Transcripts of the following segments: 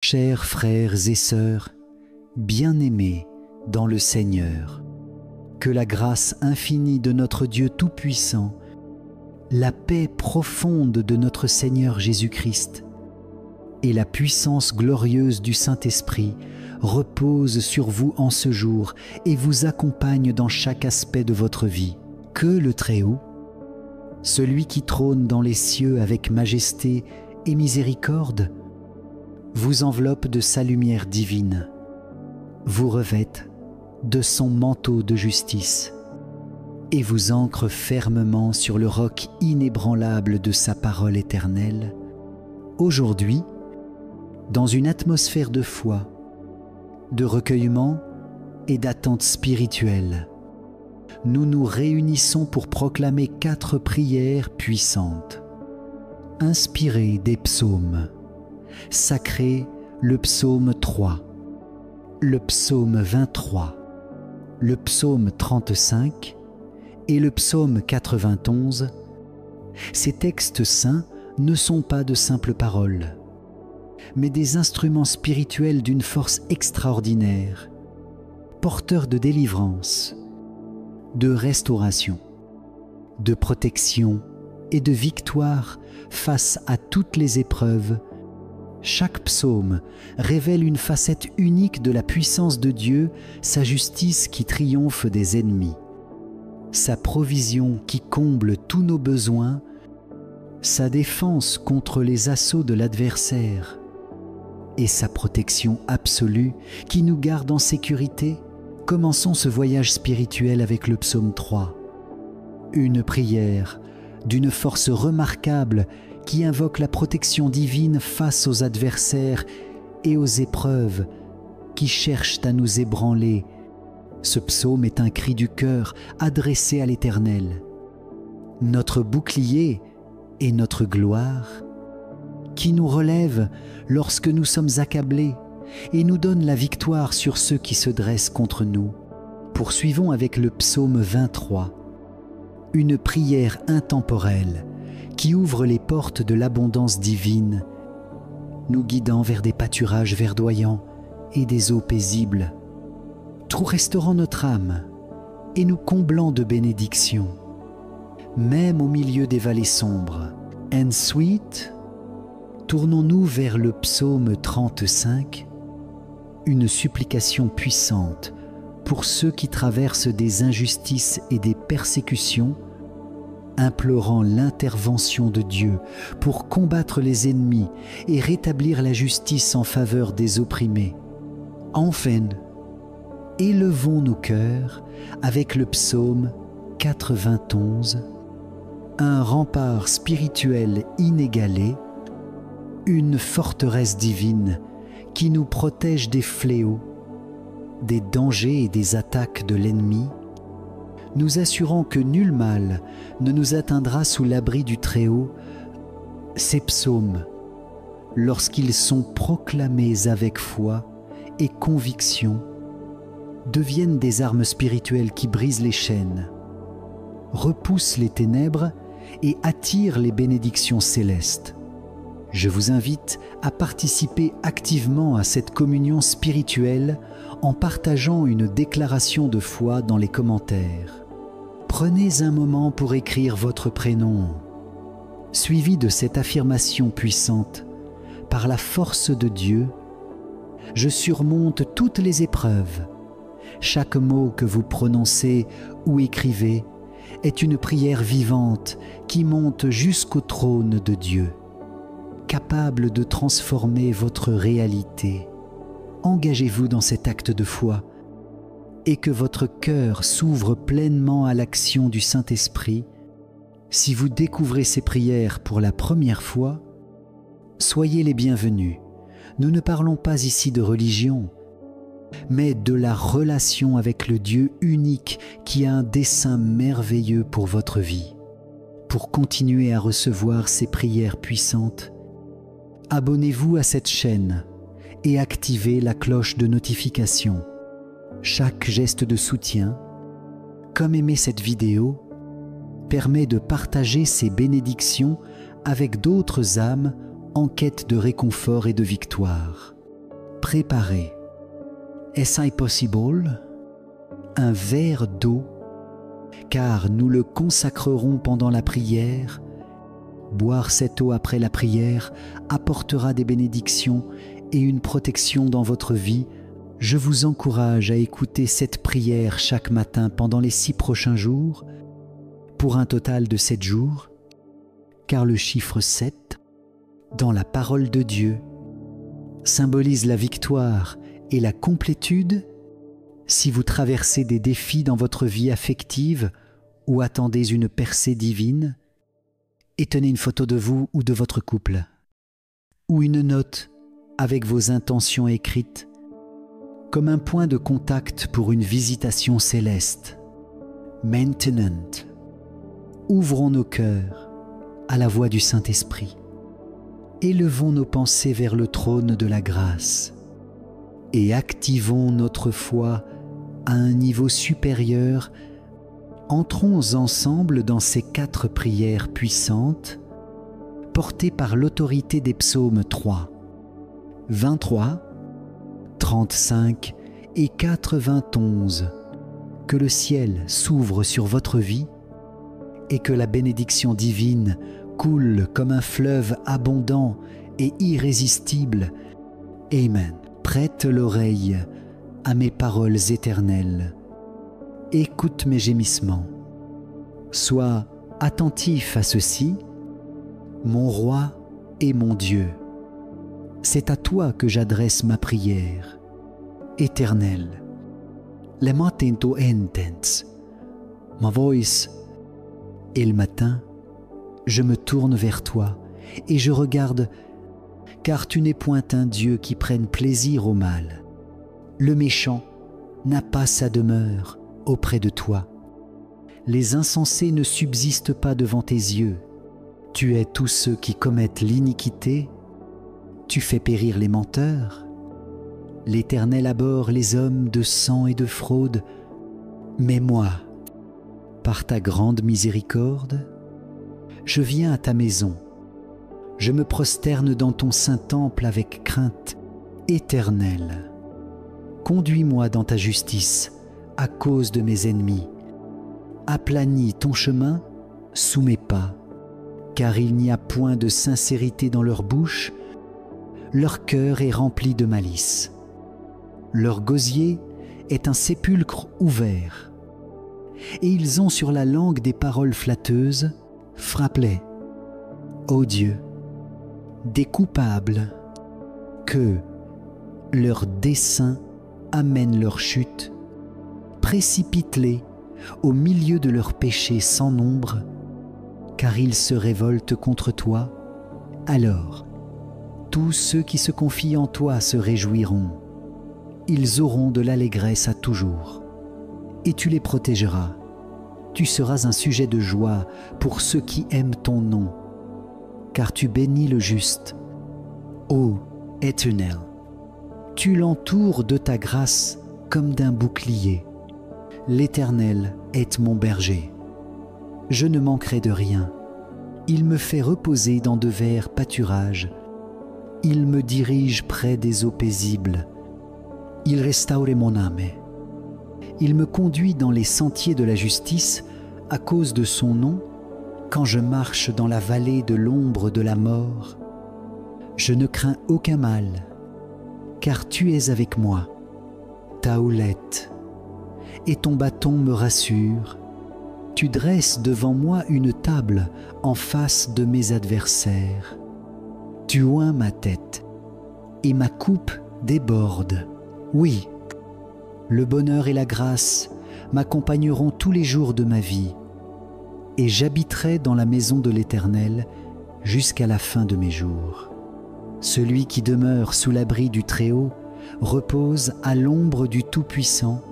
Chers frères et sœurs, bien-aimés dans le Seigneur, que la grâce infinie de notre Dieu Tout-Puissant, la paix profonde de notre Seigneur Jésus-Christ et la puissance glorieuse du Saint-Esprit reposent sur vous en ce jour et vous accompagnent dans chaque aspect de votre vie. Que le Très-Haut, celui qui trône dans les cieux avec majesté et miséricorde, vous enveloppe de sa lumière divine, vous revête de son manteau de justice et vous ancre fermement sur le roc inébranlable de sa parole éternelle. Aujourd'hui, dans une atmosphère de foi, de recueillement et d'attente spirituelle, nous nous réunissons pour proclamer 4 prières puissantes, inspirées des psaumes. Sacré le psaume 3, le psaume 23, le psaume 35 et le psaume 91, ces textes saints ne sont pas de simples paroles, mais des instruments spirituels d'une force extraordinaire, porteurs de délivrance, de restauration, de protection et de victoire face à toutes les épreuves. Chaque psaume révèle une facette unique de la puissance de Dieu, sa justice qui triomphe des ennemis, sa provision qui comble tous nos besoins, sa défense contre les assauts de l'adversaire et sa protection absolue qui nous garde en sécurité. Commençons ce voyage spirituel avec le psaume 3, une prière d'une force remarquable qui invoque la protection divine face aux adversaires et aux épreuves qui cherchent à nous ébranler. Ce psaume est un cri du cœur adressé à l'Éternel, notre bouclier et notre gloire, qui nous relève lorsque nous sommes accablés et nous donne la victoire sur ceux qui se dressent contre nous. Poursuivons avec le psaume 23, une prière intemporelle qui ouvre les portes de l'abondance divine, nous guidant vers des pâturages verdoyants et des eaux paisibles, tout restaurant notre âme et nous comblant de bénédictions, même au milieu des vallées sombres. Ensuite, tournons-nous vers le psaume 35, une supplication puissante pour ceux qui traversent des injustices et des persécutions, implorant l'intervention de Dieu pour combattre les ennemis et rétablir la justice en faveur des opprimés. Enfin, élevons nos cœurs avec le psaume 91, un rempart spirituel inégalé, une forteresse divine qui nous protège des fléaux, des dangers et des attaques de l'ennemi, nous assurant que nul mal ne nous atteindra sous l'abri du Très-Haut. Ces psaumes, lorsqu'ils sont proclamés avec foi et conviction, deviennent des armes spirituelles qui brisent les chaînes, repoussent les ténèbres et attirent les bénédictions célestes. Je vous invite à participer activement à cette communion spirituelle en partageant une déclaration de foi dans les commentaires. Prenez un moment pour écrire votre prénom, suivi de cette affirmation puissante. Par la force de Dieu, je surmonte toutes les épreuves. Chaque mot que vous prononcez ou écrivez est une prière vivante qui monte jusqu'au trône de Dieu, capable de transformer votre réalité. Engagez-vous dans cet acte de foi et que votre cœur s'ouvre pleinement à l'action du Saint-Esprit. Si vous découvrez ces prières pour la première fois, soyez les bienvenus. Nous ne parlons pas ici de religion, mais de la relation avec le Dieu unique qui a un dessein merveilleux pour votre vie. Pour continuer à recevoir ces prières puissantes, abonnez-vous à cette chaîne et activez la cloche de notification. Chaque geste de soutien, comme aimer cette vidéo, permet de partager ces bénédictions avec d'autres âmes en quête de réconfort et de victoire. préparer, est-ce possible, un verre d'eau, car nous le consacrerons pendant la prière. Boire cette eau après la prière apportera des bénédictions et une protection dans votre vie. Je vous encourage à écouter cette prière chaque matin pendant les 6 prochains jours, pour un total de 7 jours, car le chiffre 7, dans la parole de Dieu, symbolise la victoire et la complétude si vous traversez des défis dans votre vie affective ou attendez une percée divine. Et tenez une photo de vous ou de votre couple, ou une note avec vos intentions écrites, comme un point de contact pour une visitation céleste. Maintenant, ouvrons nos cœurs à la voix du Saint-Esprit. Élevons nos pensées vers le trône de la grâce et activons notre foi à un niveau supérieur. Entrons ensemble dans ces 4 prières puissantes, portées par l'autorité des psaumes 3, 23, 35 et 91. Que le ciel s'ouvre sur votre vie et que la bénédiction divine coule comme un fleuve abondant et irrésistible. Amen. Prête l'oreille à mes paroles éternelles. Écoute mes gémissements. Sois attentif à ceci, mon roi et mon Dieu. C'est à toi que j'adresse ma prière. Éternel, le matin tu entends ma voix, et le matin, je me tourne vers toi et je regarde, car tu n'es point un Dieu qui prenne plaisir au mal. Le méchant n'a pas sa demeure auprès de toi. Les insensés ne subsistent pas devant tes yeux. Tu hais tous ceux qui commettent l'iniquité. Tu fais périr les menteurs. L'Éternel abhorre les hommes de sang et de fraude. Mais moi, par ta grande miséricorde, je viens à ta maison. Je me prosterne dans ton saint temple avec crainte. Éternel, conduis-moi dans ta justice à cause de mes ennemis. Aplanis ton chemin sous mes pas, car il n'y a point de sincérité dans leur bouche. Leur cœur est rempli de malice. Leur gosier est un sépulcre ouvert. Et ils ont sur la langue des paroles flatteuses. Frappe-les, ô Dieu, des coupables, que leurs desseins amènent leur chute. Précipite-les au milieu de leurs péchés sans nombre, car ils se révoltent contre toi. Alors, tous ceux qui se confient en toi se réjouiront. Ils auront de l'allégresse à toujours, et tu les protégeras. Tu seras un sujet de joie pour ceux qui aiment ton nom, car tu bénis le juste. Ô Éternel, tu l'entoures de ta grâce comme d'un bouclier. L'Éternel est mon berger. Je ne manquerai de rien. Il me fait reposer dans de verts pâturages. Il me dirige près des eaux paisibles. Il restaure mon âme. Il me conduit dans les sentiers de la justice à cause de son nom. Quand je marche dans la vallée de l'ombre de la mort, je ne crains aucun mal, car tu es avec moi. Ta houlette et ton bâton me rassurent. Tu dresses devant moi une table en face de mes adversaires. Tu oins ma tête et ma coupe déborde. Oui, le bonheur et la grâce m'accompagneront tous les jours de ma vie, et j'habiterai dans la maison de l'Éternel jusqu'à la fin de mes jours. Celui qui demeure sous l'abri du Très-Haut repose à l'ombre du Tout-Puissant.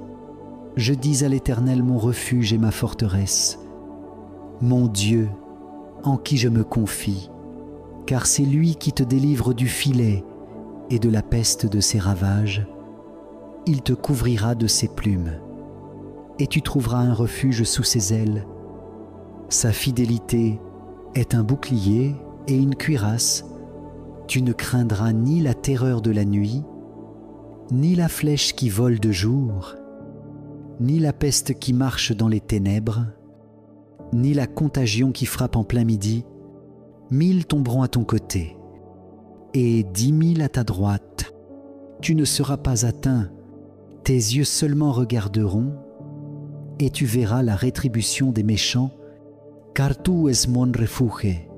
Je dis à l'Éternel mon refuge et ma forteresse, mon Dieu en qui je me confie, car c'est lui qui te délivre du filet et de la peste de ses ravages. Il te couvrira de ses plumes, et tu trouveras un refuge sous ses ailes. Sa fidélité est un bouclier et une cuirasse. Tu ne craindras ni la terreur de la nuit, ni la flèche qui vole de jour, ni la peste qui marche dans les ténèbres, ni la contagion qui frappe en plein midi. 1000 tomberont à ton côté, et 10 000 à ta droite. Tu ne seras pas atteint, tes yeux seulement regarderont, et tu verras la rétribution des méchants, car tu es mon refugio.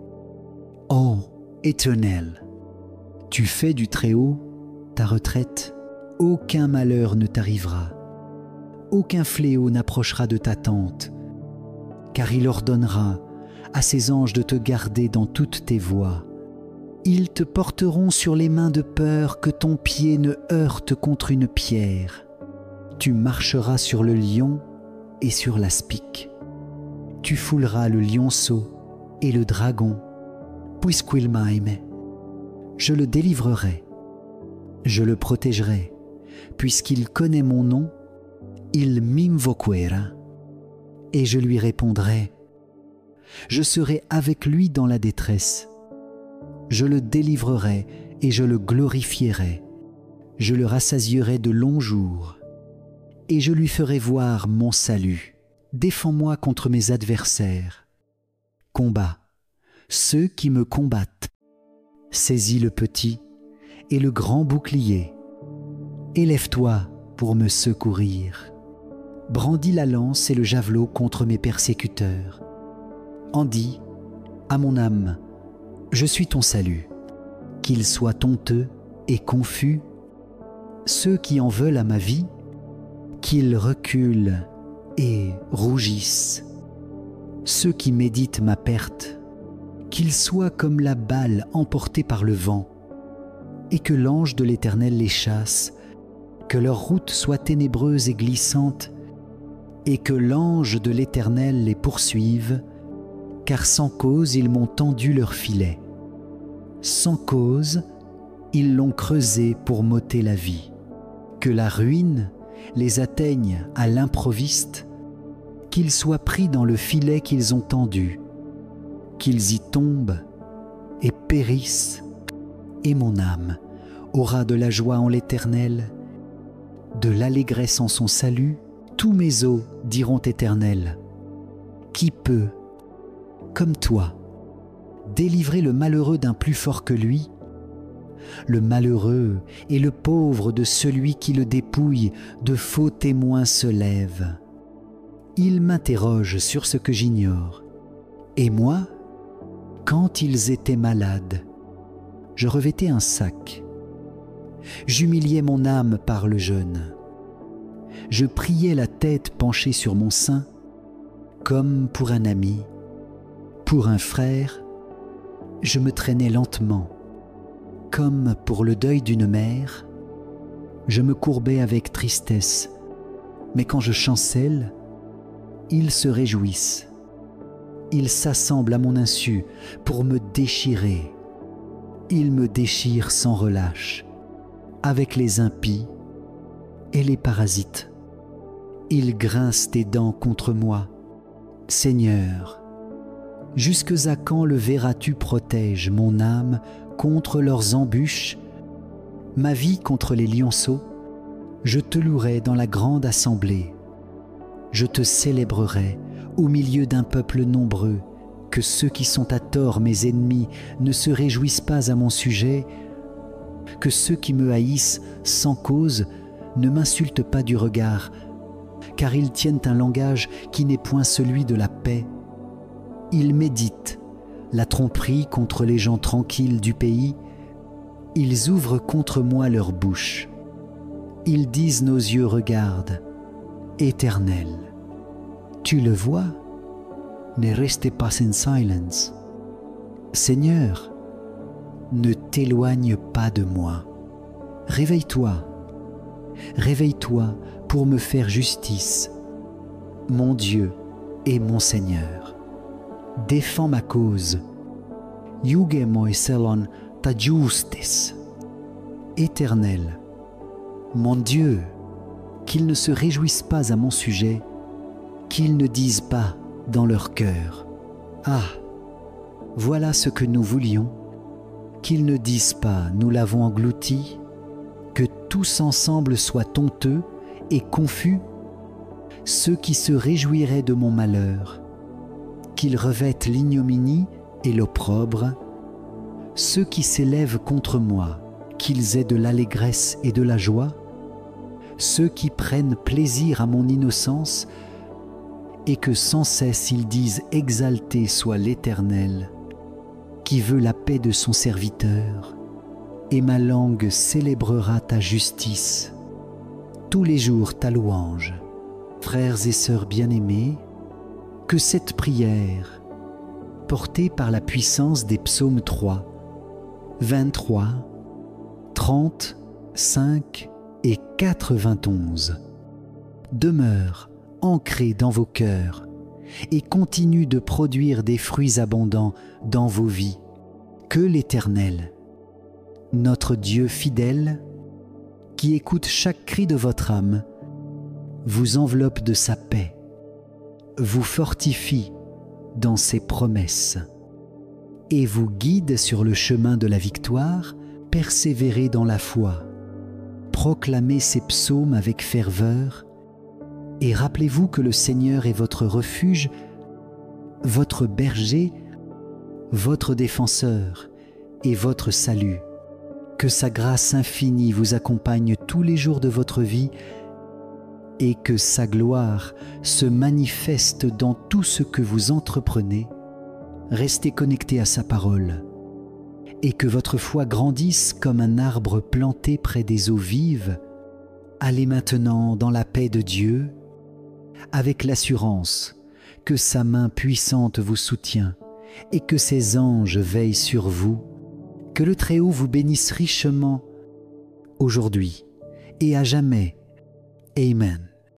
Ô Éternel, tu fais du Très-Haut ta retraite, aucun malheur ne t'arrivera, aucun fléau n'approchera de ta tente, car il ordonnera à ses anges de te garder dans toutes tes voies. Ils te porteront sur les mains de peur que ton pied ne heurte contre une pierre. Tu marcheras sur le lion et sur l'aspic. Tu fouleras le lionceau et le dragon, puisqu'il m'a aimé. Je le délivrerai, je le protégerai, puisqu'il connaît mon nom, il m'invoquera, et je lui répondrai. Je serai avec lui dans la détresse. Je le délivrerai et je le glorifierai. Je le rassasierai de longs jours, et je lui ferai voir mon salut. Défends-moi contre mes adversaires. Combat ceux qui me combattent. Saisis le petit et le grand bouclier. Élève-toi pour me secourir. Brandis la lance et le javelot contre mes persécuteurs. En dis à mon âme, je suis ton salut. Qu'ils soient honteux et confus, ceux qui en veulent à ma vie, qu'ils reculent et rougissent. Ceux qui méditent ma perte, qu'ils soient comme la balle emportée par le vent, et que l'ange de l'Éternel les chasse, que leur route soit ténébreuse et glissante, et que l'ange de l'Éternel les poursuive, car sans cause ils m'ont tendu leur filet. Sans cause, ils l'ont creusé pour m'ôter la vie. Que la ruine les atteigne à l'improviste, qu'ils soient pris dans le filet qu'ils ont tendu, qu'ils y tombent et périssent, et mon âme aura de la joie en l'Éternel, de l'allégresse en son salut. Tous mes os diront Éternel, qui peut, comme toi, délivrer le malheureux d'un plus fort que lui, le malheureux et le pauvre de celui qui le dépouille, de faux témoins se lèvent. Ils m'interrogent sur ce que j'ignore, et moi, quand ils étaient malades, je revêtais un sac. J'humiliais mon âme par le jeûne. Je priais la tête penchée sur mon sein, comme pour un ami, pour un frère. Je me traînais lentement, comme pour le deuil d'une mère. Je me courbais avec tristesse, mais quand je chancelle, ils se réjouissent. Ils s'assemblent à mon insu pour me déchirer. Ils me déchirent sans relâche, avec les impies et les parasites. Ils grincent des dents contre moi. Seigneur, jusque à quand le verras-tu protège mon âme contre leurs embûches, ma vie contre les lionceaux? Je te louerai dans la grande assemblée. Je te célébrerai au milieu d'un peuple nombreux, que ceux qui sont à tort mes ennemis ne se réjouissent pas à mon sujet, que ceux qui me haïssent sans cause ne m'insultent pas du regard, car ils tiennent un langage qui n'est point celui de la paix. Ils méditent la tromperie contre les gens tranquilles du pays, ils ouvrent contre moi leur bouche. Ils disent nos yeux regardent, Éternel, tu le vois, ne restez pas en silence. Seigneur, ne t'éloigne pas de moi. Réveille-toi, réveille-toi pour me faire justice, mon Dieu et mon Seigneur. Défends ma cause. Iuge moiselon ta justis. Éternel, mon Dieu, qu'ils ne se réjouissent pas à mon sujet, qu'ils ne disent pas dans leur cœur, ah, voilà ce que nous voulions, qu'ils ne disent pas, nous l'avons englouti, que tous ensemble soient honteux et confus ceux qui se réjouiraient de mon malheur, qu'ils revêtent l'ignominie et l'opprobre, ceux qui s'élèvent contre moi, qu'ils aient de l'allégresse et de la joie, ceux qui prennent plaisir à mon innocence, et que sans cesse ils disent « Exalté soit l'Éternel », qui veut la paix de son serviteur, et ma langue célébrera ta justice. Tous les jours ta louange. Frères et sœurs bien-aimés, que cette prière, portée par la puissance des psaumes 3, 23, 30, 5 et 91, demeure ancrée dans vos cœurs et continue de produire des fruits abondants dans vos vies. Que l'Éternel, notre Dieu fidèle, qui écoute chaque cri de votre âme, vous enveloppe de sa paix, vous fortifie dans ses promesses et vous guide sur le chemin de la victoire. Persévérez dans la foi, proclamez ces psaumes avec ferveur et rappelez-vous que le Seigneur est votre refuge, votre berger, votre défenseur et votre salut. Que sa grâce infinie vous accompagne tous les jours de votre vie et que sa gloire se manifeste dans tout ce que vous entreprenez. Restez connectés à sa parole et que votre foi grandisse comme un arbre planté près des eaux vives. Allez maintenant dans la paix de Dieu, avec l'assurance que sa main puissante vous soutient et que ses anges veillent sur vous. Que le Très-Haut vous bénisse richement aujourd'hui et à jamais. Amen.